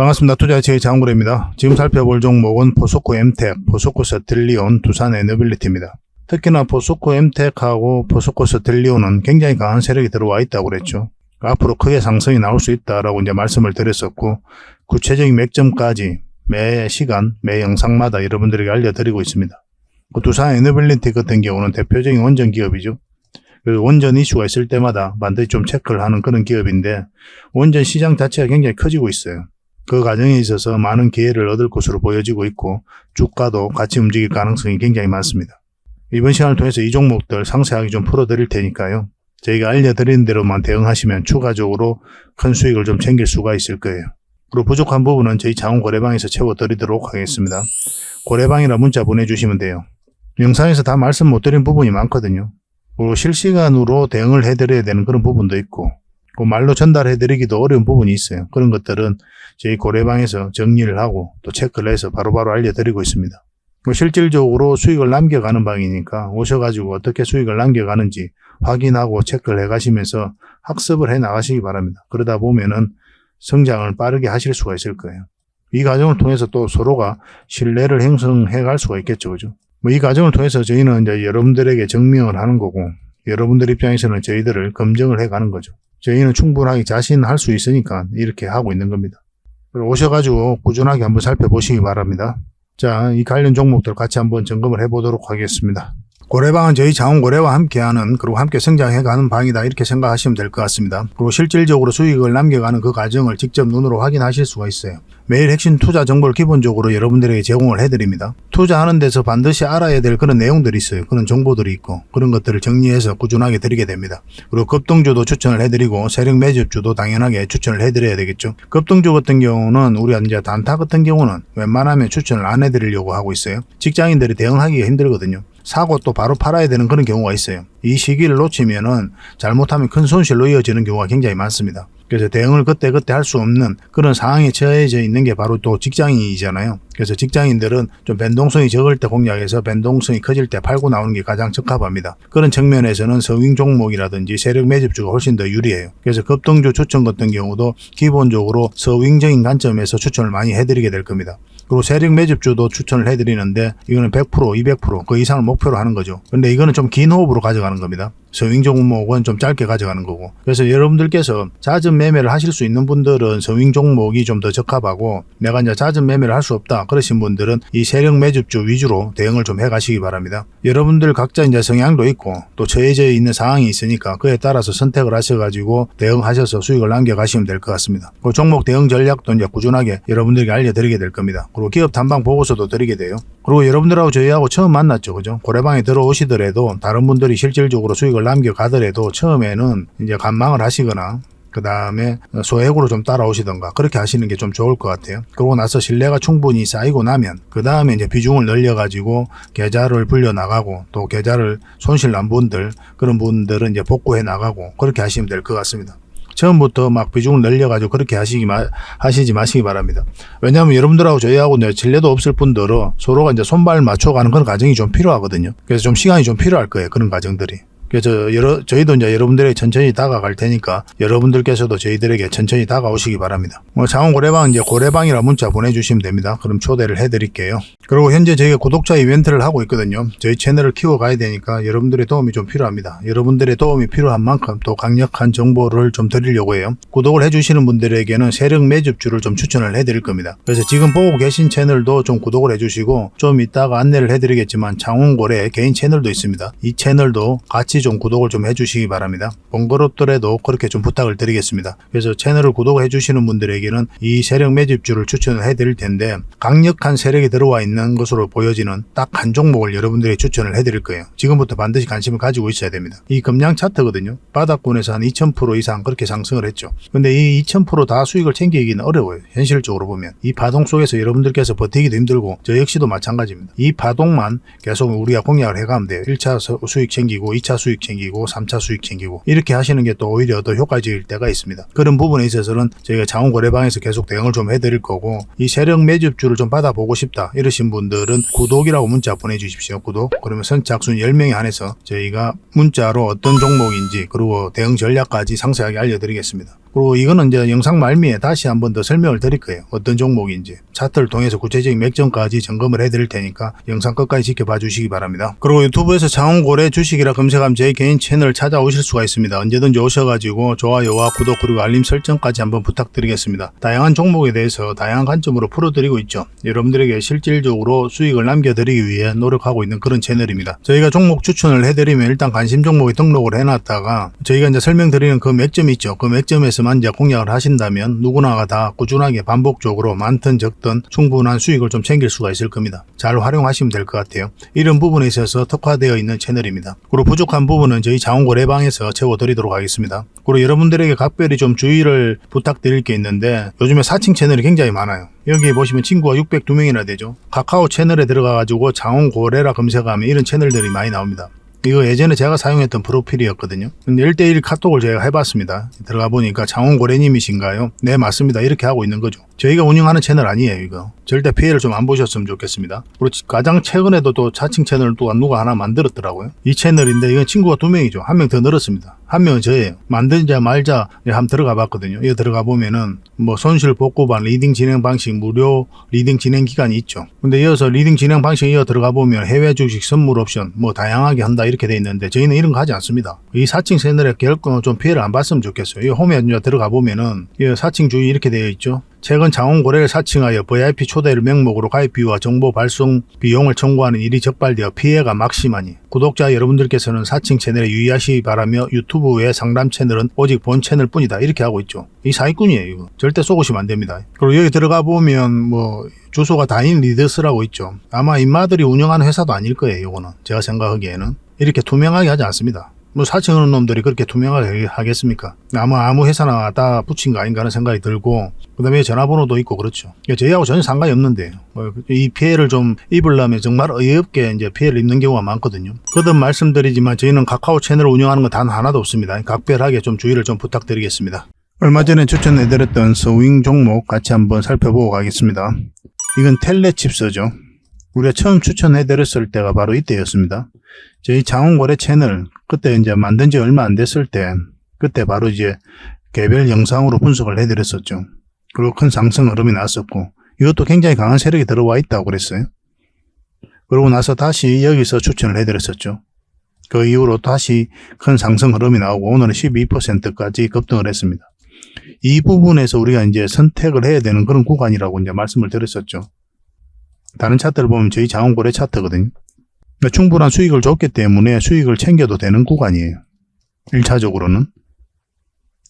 반갑습니다. 투자의 장군입니다. 지금 살펴볼 종목은 포스코 엠텍, 포스코 스텔리온, 두산 에너빌리티입니다. 특히나 포스코 엠텍하고 포스코 스텔리온은 굉장히 강한 세력이 들어와 있다고 그랬죠. 앞으로 크게 상승이 나올 수 있다라고 이제 말씀을 드렸었고, 구체적인 맥점까지 매 시간, 매 영상마다 여러분들에게 알려드리고 있습니다. 그 두산 에너빌리티 같은 경우는 대표적인 원전 기업이죠. 그 원전 이슈가 있을 때마다 반드시 좀 체크를 하는 그런 기업인데, 원전 시장 자체가 굉장히 커지고 있어요. 그 과정에 있어서 많은 기회를 얻을 것으로 보여지고 있고, 주가도 같이 움직일 가능성이 굉장히 많습니다. 이번 시간을 통해서 이 종목들 상세하게 좀 풀어드릴 테니까요. 저희가 알려드리는 대로만 대응하시면 추가적으로 큰 수익을 좀 챙길 수가 있을 거예요. 그리고 부족한 부분은 저희 자원 거래방에서 채워드리도록 하겠습니다. 거래방이라 문자 보내주시면 돼요. 영상에서 다 말씀 못 드린 부분이 많거든요. 그리고 실시간으로 대응을 해드려야 되는 그런 부분도 있고, 그 말로 전달해드리기도 어려운 부분이 있어요. 그런 것들은 저희 고래방에서 정리를 하고 또 체크를 해서 바로바로 알려드리고 있습니다. 실질적으로 수익을 남겨가는 방이니까 오셔가지고 어떻게 수익을 남겨가는지 확인하고 체크를 해가시면서 학습을 해 나가시기 바랍니다. 그러다 보면은 성장을 빠르게 하실 수가 있을 거예요. 이 과정을 통해서 또 서로가 신뢰를 형성해 갈 수가 있겠죠. 그죠? 이 과정을 통해서 저희는 이제 여러분들에게 증명을 하는 거고, 여러분들 입장에서는 저희들을 검증을 해 가는 거죠. 저희는 충분하게 자신할 수 있으니까 이렇게 하고 있는 겁니다. 오셔가지고 꾸준하게 한번 살펴보시기 바랍니다. 자, 이 관련 종목들 같이 한번 점검을 해보도록 하겠습니다. 고래방은 저희 자원고래와 함께하는, 그리고 함께 성장해가는 방이다, 이렇게 생각하시면 될 것 같습니다. 그리고 실질적으로 수익을 남겨가는 그 과정을 직접 눈으로 확인하실 수가 있어요. 매일 핵심 투자 정보를 기본적으로 여러분들에게 제공을 해드립니다. 투자하는 데서 반드시 알아야 될 그런 내용들이 있어요. 그런 정보들이 있고, 그런 것들을 정리해서 꾸준하게 드리게 됩니다. 그리고 급등주도 추천을 해드리고, 세력 매집주도 당연하게 추천을 해드려야 되겠죠. 급등주 같은 경우는 우리가 이제 단타 같은 경우는 웬만하면 추천을 안 해드리려고 하고 있어요. 직장인들이 대응하기가 힘들거든요. 사고 또 바로 팔아야 되는 그런 경우가 있어요. 이 시기를 놓치면은 잘못하면 큰 손실로 이어지는 경우가 굉장히 많습니다. 그래서 대응을 그때그때 할 수 없는 그런 상황에 처해져 있는 게 바로 또 직장인이잖아요. 그래서 직장인들은 좀 변동성이 적을 때 공략해서 변동성이 커질 때 팔고 나오는 게 가장 적합합니다. 그런 측면에서는 서윙 종목이라든지 세력 매집주가 훨씬 더 유리해요. 그래서 급등주 추천 같은 경우도 기본적으로 서윙적인 관점에서 추천을 많이 해드리게 될 겁니다. 그리고 세력 매집주도 추천을 해드리는데, 이거는 100%, 200%, 그 이상을 목표로 하는 거죠. 근데 이거는 좀 긴 호흡으로 가져가는 겁니다. 서윙 종목은 좀 짧게 가져가는 거고. 그래서 여러분들께서 잦은 매매를 하실 수 있는 분들은 서윙 종목이 좀 더 적합하고, 내가 이제 잦은 매매를 할 수 없다 그러신 분들은 이 세력 매집주 위주로 대응을 좀 해가시기 바랍니다. 여러분들 각자 이제 성향도 있고 또 처해져 있는 상황이 있으니까 그에 따라서 선택을 하셔가지고 대응하셔서 수익을 남겨가시면 될 것 같습니다. 그 종목 대응 전략도 이제 꾸준하게 여러분들에게 알려드리게 될 겁니다. 그리고 기업 탐방 보고서도 드리게 돼요. 그리고 여러분들하고 저희하고 처음 만났죠. 그죠? 고래방에 들어오시더라도 다른 분들이 실질적으로 수익을 남겨가더라도 처음에는 이제 관망을 하시거나 그 다음에 소액으로 좀 따라오시던가 그렇게 하시는 게 좀 좋을 것 같아요. 그러고 나서 신뢰가 충분히 쌓이고 나면 그 다음에 이제 비중을 늘려가지고 계좌를 불려나가고, 또 계좌를 손실 난 분들, 그런 분들은 이제 복구해 나가고 그렇게 하시면 될 것 같습니다. 처음부터 막 비중을 늘려가지고 그렇게 하시지 마시기 바랍니다. 왜냐하면 여러분들하고 저희하고 신뢰도 없을 분들은 서로가 이제 손발 맞춰가는 그런 과정이 좀 필요하거든요. 그래서 좀 시간이 좀 필요할 거예요. 그런 과정들이. 그래서 저희도 이제 여러분들에게 천천히 다가갈 테니까 여러분들께서도 저희들에게 천천히 다가오시기 바랍니다. 자원고래방 이제 고래방이라 문자 보내주시면 됩니다. 그럼 초대를 해드릴게요. 그리고 현재 저희가 구독자 이벤트를 하고 있거든요. 저희 채널을 키워가야 되니까 여러분들의 도움이 좀 필요합니다. 여러분들의 도움이 필요한 만큼 또 강력한 정보를 좀 드리려고 해요. 구독을 해주시는 분들에게는 세력 매집주를 좀 추천을 해드릴 겁니다. 그래서 지금 보고 계신 채널도 좀 구독을 해주시고, 좀 이따가 안내를 해드리겠지만 장원고래 개인 채널도 있습니다. 이 채널도 같이 좀 구독을 좀 해주시기 바랍니다. 번거롭더라도 그렇게 좀 부탁을 드리겠습니다. 그래서 채널을 구독해 주시는 분들에게는 이 세력 매집주를 추천을 해드릴 텐데, 강력한 세력이 들어와 있는 것으로 보여지는 딱 한 종목을 여러분들에게 추천을 해드릴 거예요. 지금부터 반드시 관심을 가지고 있어야 됩니다. 이 금량 차트거든요. 바닥권에서 한 2000% 이상 그렇게 상승을 했죠. 근데 이 2000% 다 수익을 챙기기는 어려워요. 현실적으로 보면 이 파동 속에서 여러분들께서 버티기도 힘들고 저 역시도 마찬가지입니다. 이 파동만 계속 우리가 공략을 해가면 돼요. 1차 수익 챙기고 2차 수익 챙기고 3차 수익 챙기고 이렇게 하시는 게 또 오히려 더 효과적일 때가 있습니다. 그런 부분에 있어서는 저희가 자원거래방에서 계속 대응을 좀 해드릴 거고, 이 세력 매집주를 좀 받아보고 싶다 이러신 분들은 구독이라고 문자 보내주십시오. 구독. 그러면 선착순 10명에 한해서 저희가 문자로 어떤 종목인지 그리고 대응 전략까지 상세하게 알려드리겠습니다. 그리고 이거는 이제 영상 말미에 다시 한 번 더 설명을 드릴 거예요. 어떤 종목인지. 차트를 통해서 구체적인 맥점까지 점검을 해드릴 테니까 영상 끝까지 지켜봐 주시기 바랍니다. 그리고 유튜브에서 장원고래 주식이라 검색하면 제 개인 채널 찾아오실 수가 있습니다. 언제든지 오셔가지고 좋아요와 구독 그리고 알림 설정까지 한번 부탁드리겠습니다. 다양한 종목에 대해서 다양한 관점으로 풀어드리고 있죠. 여러분들에게 실질적으로 수익을 남겨드리기 위해 노력하고 있는 그런 채널입니다. 저희가 종목 추천을 해드리면 일단 관심 종목에 등록을 해놨다가 저희가 이제 설명드리는 그 맥점이 있죠. 그 맥점에서만 이제 공략을 하신다면 누구나가 다 꾸준하게 반복적으로 많든 적든 충분한 수익을 좀 챙길 수가 있을 겁니다. 잘 활용하시면 될 것 같아요. 이런 부분에 있어서 특화되어 있는 채널입니다. 그리고 부족한 부분은 저희 장원고래방에서 채워드리도록 하겠습니다. 그리고 여러분들에게 각별히 좀 주의를 부탁드릴 게 있는데 요즘에 사칭 채널이 굉장히 많아요. 여기 보시면 친구가 602명이나 되죠. 카카오 채널에 들어가가지고 장원고래라 검색하면 이런 채널들이 많이 나옵니다. 이거 예전에 제가 사용했던 프로필이었거든요. 근데 1대1 카톡을 제가 해봤습니다. 들어가 보니까 장원고래님이신가요? 네, 맞습니다. 이렇게 하고 있는 거죠. 저희가 운영하는 채널 아니에요, 이거. 절대 피해를 좀 안 보셨으면 좋겠습니다. 그리고 가장 최근에도 또 자칭 채널을 또 누가 하나 만들었더라고요. 이 채널인데 이건 친구가 2명이죠. 1명 더 늘었습니다. 1명은 저예요. 만들자 말자 한번 들어가 봤거든요. 이거 들어가 보면은 뭐 손실 복구반 리딩 진행 방식 무료 리딩 진행 기간이 있죠. 근데 이어서 리딩 진행 방식 이어 들어가 보면 해외 주식 선물 옵션 뭐 다양하게 한다 이렇게 돼 있는데 저희는 이런 거 하지 않습니다. 이 사칭 채널에 결코 좀 피해를 안 봤으면 좋겠어요. 이 홈에 들어가 보면은 이 사칭 주의 이렇게 되어 있죠. 최근 장원고래를 사칭하여 VIP 초대를 명목으로 가입비와 정보 발송 비용을 청구하는 일이 적발되어 피해가 막심하니 구독자 여러분들께서는 사칭 채널에 유의하시기 바라며 유튜브 외 상담 채널은 오직 본 채널 뿐이다 이렇게 하고 있죠. 이 사기꾼이에요. 이거 절대 쏘시면 안 됩니다. 그리고 여기 들어가 보면 뭐 주소가 다인 리더스라고 있죠. 아마 인마들이 운영하는 회사도 아닐 거예요. 이거는 제가 생각하기에는 이렇게 투명하게 하지 않습니다. 뭐 사칭하는 놈들이 그렇게 투명하게 하겠습니까? 아무 회사나 다 붙인 거 아닌가 하는 생각이 들고 그 다음에 전화번호도 있고 그렇죠. 저희하고 전혀 상관이 없는데 이 피해를 좀 입으려면 정말 어이없게 이제 피해를 입는 경우가 많거든요. 거듭 말씀드리지만 저희는 카카오 채널을 운영하는 건 단 하나도 없습니다. 각별하게 좀 주의를 좀 부탁드리겠습니다. 얼마 전에 추천해드렸던 스윙 종목 같이 한번 살펴보고 가겠습니다. 이건 텔레칩스죠. 우리가 처음 추천해드렸을 때가 바로 이때였습니다. 저희 장원고래 채널 그때 이제 만든 지 얼마 안 됐을 때 그때 바로 이제 개별 영상으로 분석을 해드렸었죠. 그리고 큰 상승 흐름이 났었고 이것도 굉장히 강한 세력이 들어와 있다고 그랬어요. 그러고 나서 다시 여기서 추천을 해드렸었죠. 그 이후로 다시 큰 상승 흐름이 나오고 오늘은 12%까지 급등을 했습니다. 이 부분에서 우리가 이제 선택을 해야 되는 그런 구간이라고 이제 말씀을 드렸었죠. 다른 차트를 보면 저희 장원고래 차트거든요. 충분한 수익을 줬기 때문에 수익을 챙겨도 되는 구간이에요. 1차적으로는.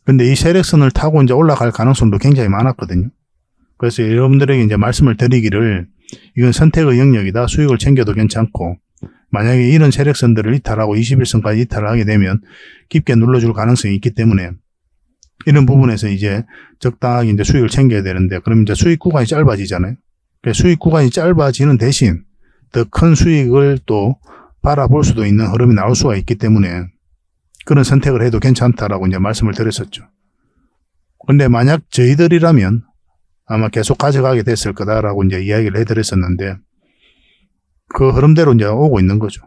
근데 이 세력선을 타고 이제 올라갈 가능성도 굉장히 많았거든요. 그래서 여러분들에게 이제 말씀을 드리기를 이건 선택의 영역이다. 수익을 챙겨도 괜찮고 만약에 이런 세력선들을 이탈하고 21선까지 이탈을 하게 되면 깊게 눌러줄 가능성이 있기 때문에 이런 부분에서 이제 적당하게 이제 수익을 챙겨야 되는데 그럼 이제 수익 구간이 짧아지잖아요. 수익 구간이 짧아지는 대신 더 큰 수익을 또 바라볼 수도 있는 흐름이 나올 수가 있기 때문에 그런 선택을 해도 괜찮다라고 이제 말씀을 드렸었죠. 근데 만약 저희들이라면 아마 계속 가져가게 됐을 거다라고 이제 이야기를 해드렸었는데 그 흐름대로 이제 오고 있는 거죠.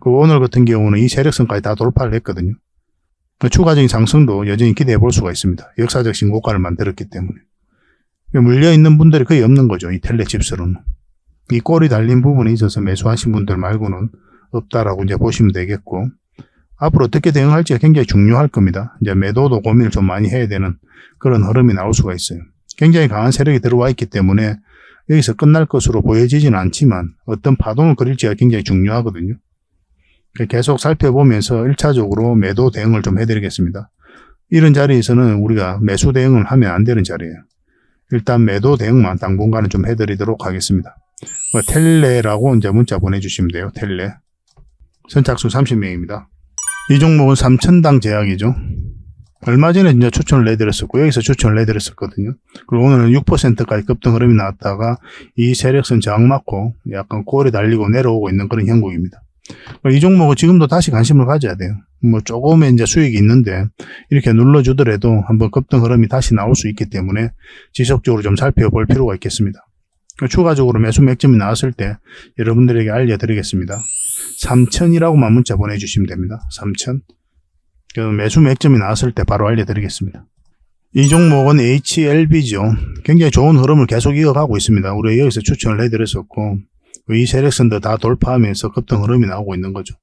그리고 오늘 같은 경우는 이 세력선까지 다 돌파를 했거든요. 추가적인 상승도 여전히 기대해 볼 수가 있습니다. 역사적 신고가를 만들었기 때문에. 물려있는 분들이 거의 없는 거죠. 이 텔레칩스로는. 이 꼬리 달린 부분에 있어서 매수하신 분들 말고는 없다라고 이제 보시면 되겠고 앞으로 어떻게 대응할지가 굉장히 중요할 겁니다. 이제 매도도 고민을 좀 많이 해야 되는 그런 흐름이 나올 수가 있어요. 굉장히 강한 세력이 들어와 있기 때문에 여기서 끝날 것으로 보여지지는 않지만 어떤 파동을 그릴지가 굉장히 중요하거든요. 계속 살펴보면서 1차적으로 매도 대응을 좀 해드리겠습니다. 이런 자리에서는 우리가 매수 대응을 하면 안 되는 자리예요. 일단 매도 대응만 당분간은 좀 해드리도록 하겠습니다. 텔레라고 이제 문자 보내주시면 돼요. 텔레. 선착순 30명입니다. 이 종목은 3,000당 제약이죠. 얼마 전에 이제 추천을 내드렸었고 여기서 추천을 내드렸었거든요. 그리고 오늘은 6%까지 급등 흐름이 나왔다가 이 세력선 저항 맞고 약간 꼬리 달리고 내려오고 있는 그런 형국입니다. 이 종목은 지금도 다시 관심을 가져야 돼요. 뭐 조금의 이제 수익이 있는데 이렇게 눌러주더라도 한번 급등 흐름이 다시 나올 수 있기 때문에 지속적으로 좀 살펴볼 필요가 있겠습니다. 추가적으로 매수 맥점이 나왔을 때 여러분들에게 알려드리겠습니다. 3,000이라고만 문자 보내주시면 됩니다. 3,000. 매수 맥점이 나왔을 때 바로 알려드리겠습니다. 이 종목은 HLB죠. 굉장히 좋은 흐름을 계속 이어가고 있습니다. 우리 여기서 추천을 해드렸었고 이 세력선도 다 돌파하면서 급등 흐름이 나오고 있는 거죠.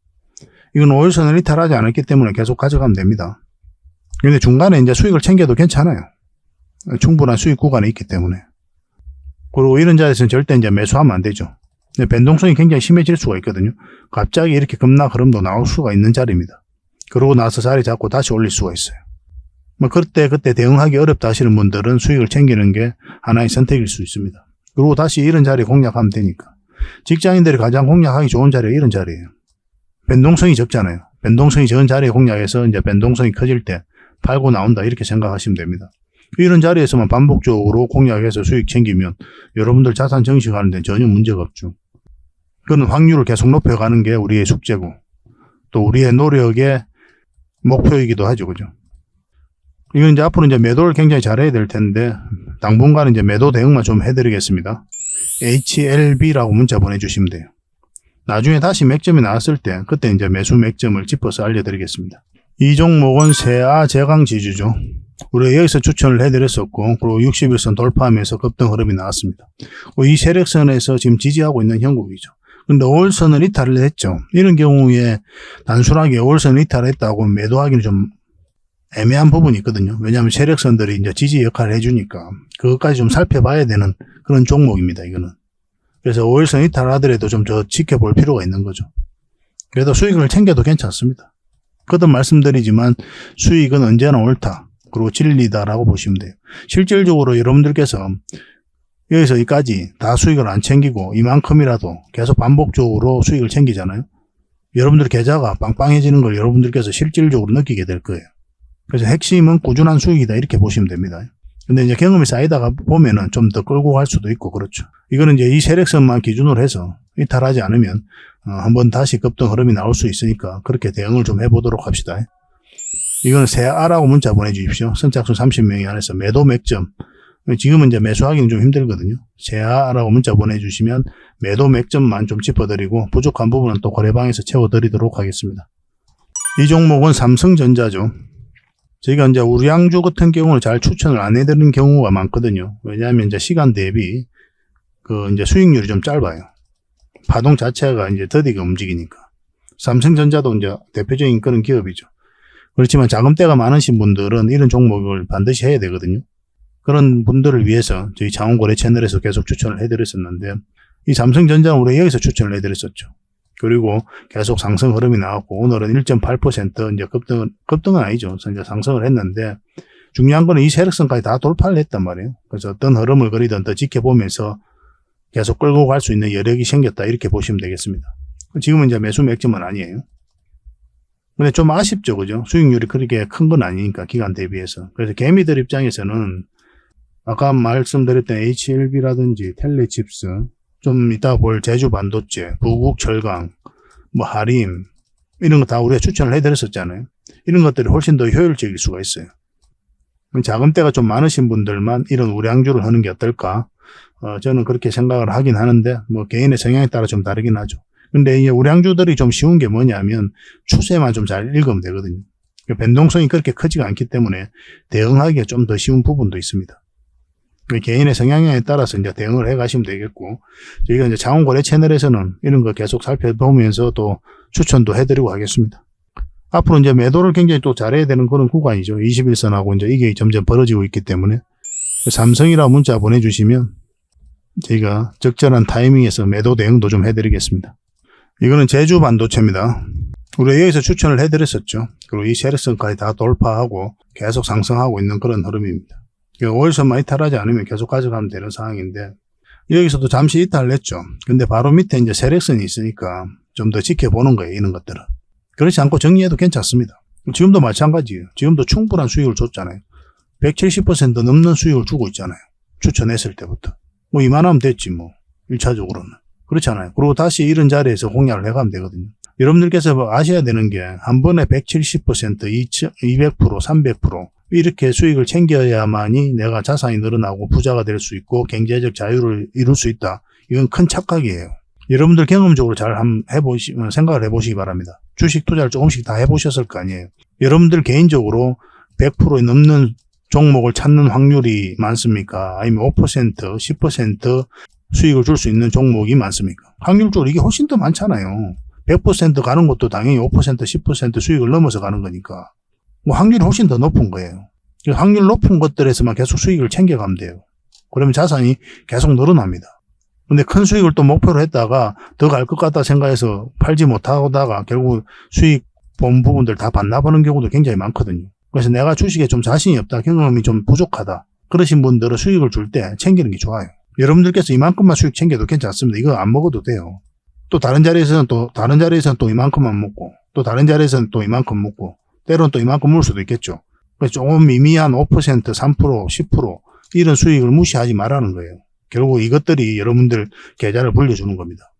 이건 5일선을 이탈하지 않았기 때문에 계속 가져가면 됩니다. 근데 중간에 이제 수익을 챙겨도 괜찮아요. 충분한 수익 구간에 있기 때문에. 그리고 이런 자리에서는 절대 이제 매수하면 안 되죠. 변동성이 굉장히 심해질 수가 있거든요. 갑자기 이렇게 급락 흐름도 나올 수가 있는 자리입니다. 그러고 나서 자리 잡고 다시 올릴 수가 있어요. 그때 대응하기 어렵다 하시는 분들은 수익을 챙기는 게 하나의 선택일 수 있습니다. 그리고 다시 이런 자리 공략하면 되니까. 직장인들이 가장 공략하기 좋은 자리가 이런 자리예요. 변동성이 적잖아요. 변동성이 적은 자리에 공략해서 이제 변동성이 커질 때 팔고 나온다 이렇게 생각하시면 됩니다. 이런 자리에서만 반복적으로 공략해서 수익 챙기면 여러분들 자산 정식하는 데는 전혀 문제가 없죠. 그런 확률을 계속 높여가는 게 우리의 숙제고 또 우리의 노력의 목표이기도 하죠. 그죠? 이건 이제 앞으로 이제 매도를 굉장히 잘해야 될 텐데 당분간은 이제 매도 대응만 좀 해드리겠습니다. HLB라고 문자 보내주시면 돼요. 나중에 다시 맥점이 나왔을 때 그때 이제 매수 맥점을 짚어서 알려드리겠습니다. 이 종목은 세아 제강 지주죠. 우리 여기서 추천을 해드렸었고 그리고 60일선 돌파하면서 급등 흐름이 나왔습니다. 이 세력선에서 지금 지지하고 있는 형국이죠. 근데 5일선을 이탈을 했죠. 이런 경우에 단순하게 5일선을 이탈했다고 매도하기는 좀 애매한 부분이 있거든요. 왜냐하면 세력선들이 이제 지지 역할을 해주니까 그것까지 좀 살펴봐야 되는 그런 종목입니다. 이거는. 그래서 5일선 이탈하더라도 좀 더 지켜볼 필요가 있는 거죠. 그래도 수익을 챙겨도 괜찮습니다. 거듭 말씀드리지만 수익은 언제나 옳다. 그리고 진리다라고 보시면 돼요. 실질적으로 여러분들께서 여기서 여기까지 다 수익을 안 챙기고 이만큼이라도 계속 반복적으로 수익을 챙기잖아요. 여러분들 계좌가 빵빵해지는 걸 여러분들께서 실질적으로 느끼게 될 거예요. 그래서 핵심은 꾸준한 수익이다 이렇게 보시면 됩니다. 근데 이제 경험이 쌓이다가 보면은 좀 더 끌고 갈 수도 있고 그렇죠. 이거는 이제 이 세력선만 기준으로 해서 이탈하지 않으면 한번 다시 급등 흐름이 나올 수 있으니까 그렇게 대응을 좀 해보도록 합시다. 이거는 세아라고 문자 보내주십시오. 선착순 30명이 안에서 매도 맥점. 지금은 이제 매수하기는 좀 힘들거든요. 세아라고 문자 보내주시면 매도 맥점만 좀 짚어드리고 부족한 부분은 또 거래방에서 채워드리도록 하겠습니다. 이 종목은 삼성전자죠. 저희가 이제 우량주 같은 경우는 잘 추천을 안 해드리는 경우가 많거든요. 왜냐하면 이제 시간 대비 이제 수익률이 좀 짧아요. 파동 자체가 이제 더디게 움직이니까. 삼성전자도 이제 대표적인 그런 기업이죠. 그렇지만 자금대가 많으신 분들은 이런 종목을 반드시 해야 되거든요. 그런 분들을 위해서 저희 장원거래 채널에서 계속 추천을 해드렸었는데 이 삼성전자는 우리 여기서 추천을 해드렸었죠. 그리고 계속 상승 흐름이 나왔고 오늘은 1.8% 이제 급등은 아니죠. 이제 상승을 했는데 중요한 거는 이 세력선까지 다 돌파를 했단 말이에요. 그래서 어떤 흐름을 그리든 더 지켜보면서 계속 끌고 갈 수 있는 여력이 생겼다 이렇게 보시면 되겠습니다. 지금은 이제 매수 맥점은 아니에요. 근데 좀 아쉽죠. 그죠? 수익률이 그렇게 큰 건 아니니까 기간 대비해서. 그래서 개미들 입장에서는 아까 말씀드렸던 HLB라든지 텔레칩스 좀 이따 볼 제주반도체, 부국철강, 하림 이런 거 다 우리가 추천을 해드렸었잖아요. 이런 것들이 훨씬 더 효율적일 수가 있어요. 자금대가 좀 많으신 분들만 이런 우량주를 하는 게 어떨까? 저는 그렇게 생각을 하긴 하는데 개인의 성향에 따라 좀 다르긴 하죠. 근데 이 우량주들이 좀 쉬운 게 뭐냐면 추세만 좀 잘 읽으면 되거든요. 변동성이 그렇게 크지가 않기 때문에 대응하기가 좀 더 쉬운 부분도 있습니다. 개인의 성향에 따라서 이제 대응을 해 가시면 되겠고, 저희가 이제 장원거래 채널에서는 이런 거 계속 살펴보면서 또 추천도 해드리고 하겠습니다. 앞으로 이제 매도를 굉장히 또 잘해야 되는 그런 구간이죠. 21선하고 이제 이게 점점 벌어지고 있기 때문에 삼성이라 문자 보내주시면 저희가 적절한 타이밍에서 매도 대응도 좀 해드리겠습니다. 이거는 제주반도체입니다. 우리가 여기서 추천을 해드렸었죠. 그리고 이 세력선까지 다 돌파하고 계속 상승하고 있는 그런 흐름입니다. 5일선만 이탈하지 않으면 계속 가져가면 되는 상황인데 여기서도 잠시 이탈을 했죠. 근데 바로 밑에 이제 세력선이 있으니까 좀 더 지켜보는 거예요. 이런 것들은. 그렇지 않고 정리해도 괜찮습니다. 지금도 마찬가지예요. 지금도 충분한 수익을 줬잖아요. 170% 넘는 수익을 주고 있잖아요. 추천했을 때부터. 이만하면 됐지 1차적으로는. 그렇잖아요. 그리고 다시 이런 자리에서 공략을 해가면 되거든요. 여러분들께서 아셔야 되는 게 한 번에 170%, 200%, 300% 이렇게 수익을 챙겨야만이 내가 자산이 늘어나고 부자가 될 수 있고 경제적 자유를 이룰 수 있다. 이건 큰 착각이에요. 여러분들 경험적으로 잘 한번 생각을 해보시기 바랍니다. 주식 투자를 조금씩 다 해보셨을 거 아니에요. 여러분들 개인적으로 100%에 넘는 종목을 찾는 확률이 많습니까? 아니면 5%, 10% 수익을 줄 수 있는 종목이 많습니까? 확률적으로 이게 훨씬 더 많잖아요. 100% 가는 것도 당연히 5%, 10% 수익을 넘어서 가는 거니까. 뭐 확률이 훨씬 더 높은 거예요. 확률 높은 것들에서만 계속 수익을 챙겨가면 돼요. 그러면 자산이 계속 늘어납니다. 근데 큰 수익을 또 목표로 했다가 더 갈 것 같다 생각해서 팔지 못하다가 결국 수익 본 부분들 다 반납하는 경우도 굉장히 많거든요. 그래서 내가 주식에 좀 자신이 없다, 경험이 좀 부족하다, 그러신 분들은 수익을 줄 때 챙기는 게 좋아요. 여러분들께서 이만큼만 수익 챙겨도 괜찮습니다. 이거 안 먹어도 돼요. 또 다른 자리에서는 또 이만큼만 먹고, 또 다른 자리에서는 또 이만큼 먹고, 때로는 또 이만큼 먹을 수도 있겠죠. 그래서 조금 미미한 5%, 3%, 10% 이런 수익을 무시하지 말라는 거예요. 결국 이것들이 여러분들 계좌를 불려주는 겁니다.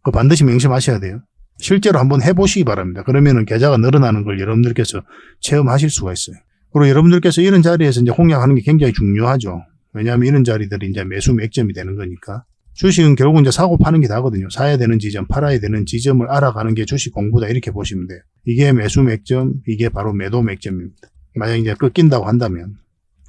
그거 반드시 명심하셔야 돼요. 실제로 한번 해보시기 바랍니다. 그러면은 계좌가 늘어나는 걸 여러분들께서 체험하실 수가 있어요. 그리고 여러분들께서 이런 자리에서 이제 공략하는 게 굉장히 중요하죠. 왜냐하면 이런 자리들이 이제 매수 맥점이 되는 거니까. 주식은 결국 이제 사고 파는 게 다거든요. 사야 되는 지점, 팔아야 되는 지점을 알아가는 게 주식 공부다, 이렇게 보시면 돼요. 이게 매수 맥점, 이게 바로 매도 맥점입니다. 만약 이제 꺾인다고 한다면.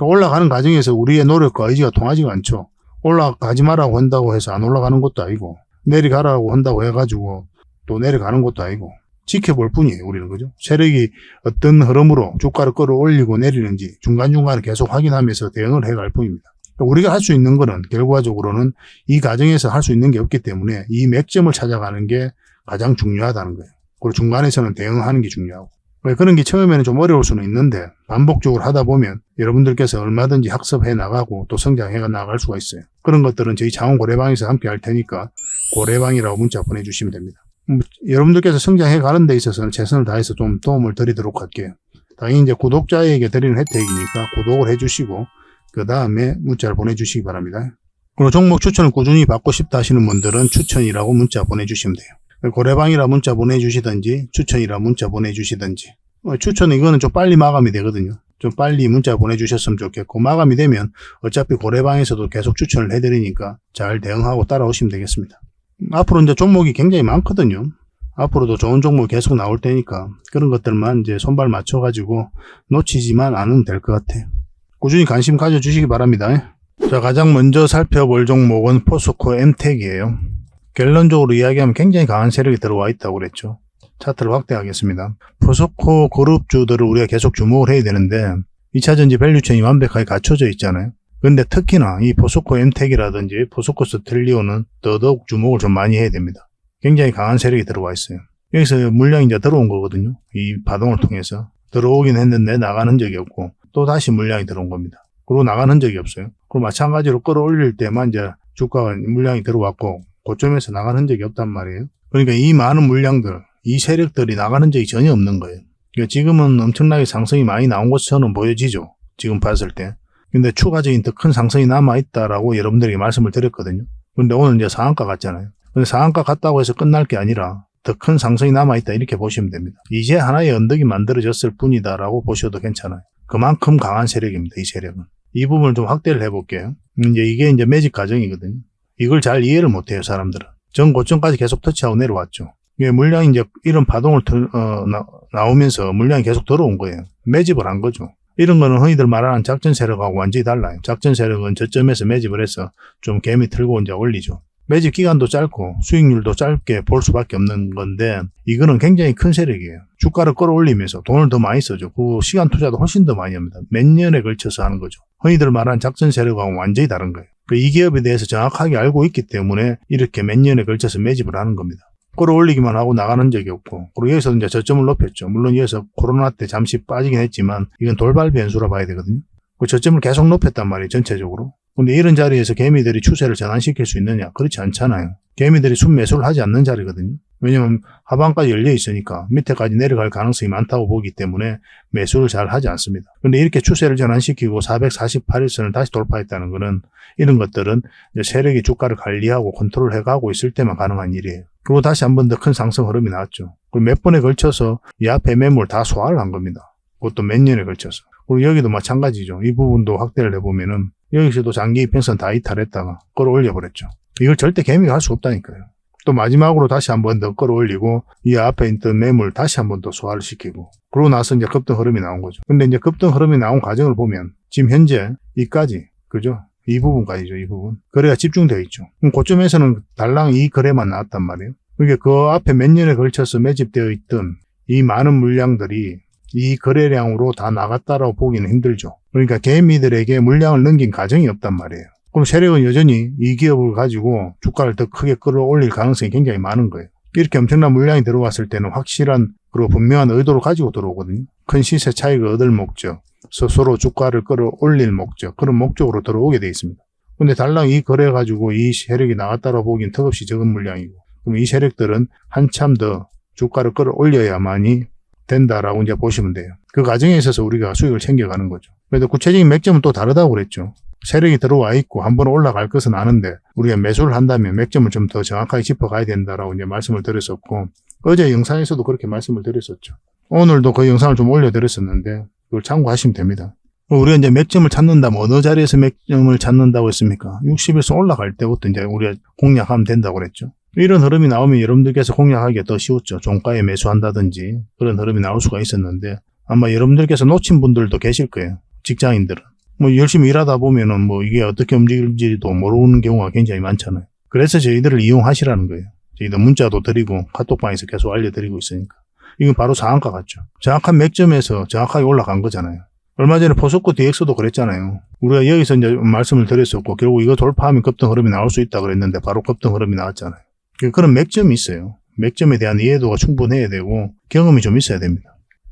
올라가는 과정에서 우리의 노력과 의지가 통하지가 않죠. 올라가지 말라고 한다고 해서 안 올라가는 것도 아니고, 내려가라고 한다고 해가지고 또 내려가는 것도 아니고, 지켜볼 뿐이에요, 우리는. 그죠? 세력이 어떤 흐름으로 주가를 끌어올리고 내리는지 중간중간에 계속 확인하면서 대응을 해갈 뿐입니다. 우리가 할 수 있는 거는 결과적으로는 이 과정에서 할 수 있는 게 없기 때문에 이 맥점을 찾아가는 게 가장 중요하다는 거예요. 그리고 중간에서는 대응하는 게 중요하고. 그런 게 처음에는 좀 어려울 수는 있는데 반복적으로 하다 보면 여러분들께서 얼마든지 학습해 나가고 또 성장해 나갈 수가 있어요. 그런 것들은 저희 창원 고래방에서 함께 할 테니까 고래방이라고 문자 보내주시면 됩니다. 여러분들께서 성장해 가는 데 있어서는 최선을 다해서 좀 도움을 드리도록 할게요. 당연히 이제 구독자에게 드리는 혜택이니까 구독을 해주시고 그 다음에 문자를 보내주시기 바랍니다. 그리고 종목 추천을 꾸준히 받고 싶다 하시는 분들은 추천이라고 문자 보내주시면 돼요. 고래방이라 문자 보내주시든지 추천이라 문자 보내주시든지. 추천은 이거는 좀 빨리 마감이 되거든요. 좀 빨리 문자 보내주셨으면 좋겠고, 마감이 되면 어차피 고래방에서도 계속 추천을 해드리니까 잘 대응하고 따라오시면 되겠습니다. 앞으로 이제 종목이 굉장히 많거든요. 앞으로도 좋은 종목이 계속 나올 테니까 그런 것들만 이제 손발 맞춰가지고 놓치지만 않으면 될 것 같아요. 꾸준히 관심 가져주시기 바랍니다. 자, 가장 먼저 살펴볼 종목은 포스코 엠텍이에요. 결론적으로 이야기하면 굉장히 강한 세력이 들어와 있다고 그랬죠. 차트를 확대하겠습니다. 포스코 그룹주들을 우리가 계속 주목을 해야 되는데 2차전지 밸류체인이 완벽하게 갖춰져 있잖아요. 근데 특히나 이 포스코 엠텍이라든지 포스코 스텔리온은 더더욱 주목을 좀 많이 해야 됩니다. 굉장히 강한 세력이 들어와 있어요. 여기서 물량이 이제 들어온 거거든요. 이 파동을 통해서. 들어오긴 했는데 나가는 흔적이 없고 또 다시 물량이 들어온 겁니다. 그리고 나가는 흔적이 없어요. 그리고 마찬가지로 끌어올릴 때만 이제 주가가 물량이 들어왔고 고점에서 나가는 흔적이 없단 말이에요. 그러니까 이 많은 물량들, 이 세력들이 나가는 흔적이 전혀 없는 거예요. 그러니까 지금은 엄청나게 상승이 많이 나온 것처럼 보여지죠. 지금 봤을 때. 근데 추가적인 더 큰 상승이 남아있다라고 여러분들에게 말씀을 드렸거든요. 근데 오늘 이제 상한가 갔잖아요. 근데 상한가 갔다고 해서 끝날 게 아니라 더 큰 상승이 남아있다, 이렇게 보시면 됩니다. 이제 하나의 언덕이 만들어졌을 뿐이다라고 보셔도 괜찮아요. 그만큼 강한 세력입니다, 이 세력은. 이 부분을 좀 확대를 해볼게요. 이게 이제 매직 과정이거든요. 이걸 잘 이해를 못해요, 사람들은. 전 고점까지 계속 터치하고 내려왔죠. 이게 물량이 이제 이런 파동을 나오면서 물량이 계속 들어온 거예요. 매집을 한 거죠. 이런 거는 흔히들 말하는 작전 세력하고 완전히 달라요. 작전 세력은 저점에서 매집을 해서 좀 개미 틀고 이제 올리죠. 매집 기간도 짧고 수익률도 짧게 볼 수밖에 없는 건데 이거는 굉장히 큰 세력이에요. 주가를 끌어올리면서 돈을 더 많이 써죠. 그 시간 투자도 훨씬 더 많이 합니다. 몇 년에 걸쳐서 하는 거죠. 흔히들 말하는 작전 세력하고 완전히 다른 거예요. 이 기업에 대해서 정확하게 알고 있기 때문에 이렇게 몇 년에 걸쳐서 매집을 하는 겁니다. 끌어올리기만 하고 나가는 적이 없고, 그리고 여기서 이제 저점을 높였죠. 물론 여기서 코로나 때 잠시 빠지긴 했지만 이건 돌발 변수라 봐야 되거든요. 그 저점을 계속 높였단 말이에요, 전체적으로. 근데 이런 자리에서 개미들이 추세를 전환시킬 수 있느냐? 그렇지 않잖아요. 개미들이 순매수를 하지 않는 자리거든요. 왜냐면 하방까지 열려 있으니까 밑에까지 내려갈 가능성이 많다고 보기 때문에 매수를 잘 하지 않습니다. 근데 이렇게 추세를 전환시키고 448일선을 다시 돌파했다는 것은 이런 것들은 이제 세력이 주가를 관리하고 컨트롤해가고 있을 때만 가능한 일이에요. 그리고 다시 한 번 더 큰 상승 흐름이 나왔죠. 그리고 몇 번에 걸쳐서 이 앞에 매물 다 소화를 한 겁니다. 그것도 몇 년에 걸쳐서. 그리고 여기도 마찬가지죠. 이 부분도 확대를 해보면은 여기서도 장기 이평선 다 이탈했다가 끌어올려 버렸죠. 이걸 절대 개미가 할 수 없다니까요. 또 마지막으로 다시 한 번 더 끌어올리고 이 앞에 있던 매물 다시 한 번 더 소화를 시키고 그러고 나서 이제 급등 흐름이 나온 거죠. 근데 이제 급등 흐름이 나온 과정을 보면 지금 현재 이까지 그죠? 이 부분까지죠. 이 부분. 거래가 집중되어 있죠. 그럼 고점에서는 달랑 이 거래만 나왔단 말이에요. 그러니까 그 앞에 몇 년에 걸쳐서 매집되어 있던 이 많은 물량들이 이 거래량으로 다 나갔다라고 보기는 힘들죠. 그러니까 개미들에게 물량을 넘긴 가정이 없단 말이에요. 그럼 세력은 여전히 이 기업을 가지고 주가를 더 크게 끌어올릴 가능성이 굉장히 많은 거예요. 이렇게 엄청난 물량이 들어왔을 때는 확실한 그리고 분명한 의도를 가지고 들어오거든요. 큰 시세 차익을 얻을 목적, 스스로 주가를 끌어올릴 목적, 그런 목적으로 들어오게 돼 있습니다. 근데 달랑 이 거래 가지고 이 세력이 나갔다라고 보기엔 턱없이 적은 물량이고 그럼 이 세력들은 한참 더 주가를 끌어올려야만이 된다라고 이제 보시면 돼요. 그 과정에 있어서 우리가 수익을 챙겨가는 거죠. 그래도 구체적인 맥점은 또 다르다고 그랬죠. 세력이 들어와 있고 한번 올라갈 것은 아는데 우리가 매수를 한다면 맥점을 좀 더 정확하게 짚어가야 된다라고 이제 말씀을 드렸었고 어제 영상에서도 그렇게 말씀을 드렸었죠. 오늘도 그 영상을 좀 올려드렸었는데 그걸 참고하시면 됩니다. 우리가 이제 맥점을 찾는다면 어느 자리에서 맥점을 찾는다고 했습니까? 60일선 올라갈 때부터 이제 우리가 공략하면 된다고 그랬죠. 이런 흐름이 나오면 여러분들께서 공략하기가 더 쉬웠죠. 종가에 매수한다든지 그런 흐름이 나올 수가 있었는데 아마 여러분들께서 놓친 분들도 계실 거예요. 직장인들은. 뭐 열심히 일하다 보면은 뭐 이게 어떻게 움직일지도 모르는 경우가 굉장히 많잖아요. 그래서 저희들을 이용하시라는 거예요. 저희들 문자도 드리고 카톡방에서 계속 알려드리고 있으니까. 이건 바로 상한가 같죠. 정확한 맥점에서 정확하게 올라간 거잖아요. 얼마 전에 포스코 DX도 그랬잖아요. 우리가 여기서 이제 말씀을 드렸었고 결국 이거 돌파하면 급등 흐름이 나올 수 있다 그랬는데 바로 급등 흐름이 나왔잖아요. 그런 맥점이 있어요. 맥점에 대한 이해도가 충분해야 되고 경험이 좀 있어야 됩니다.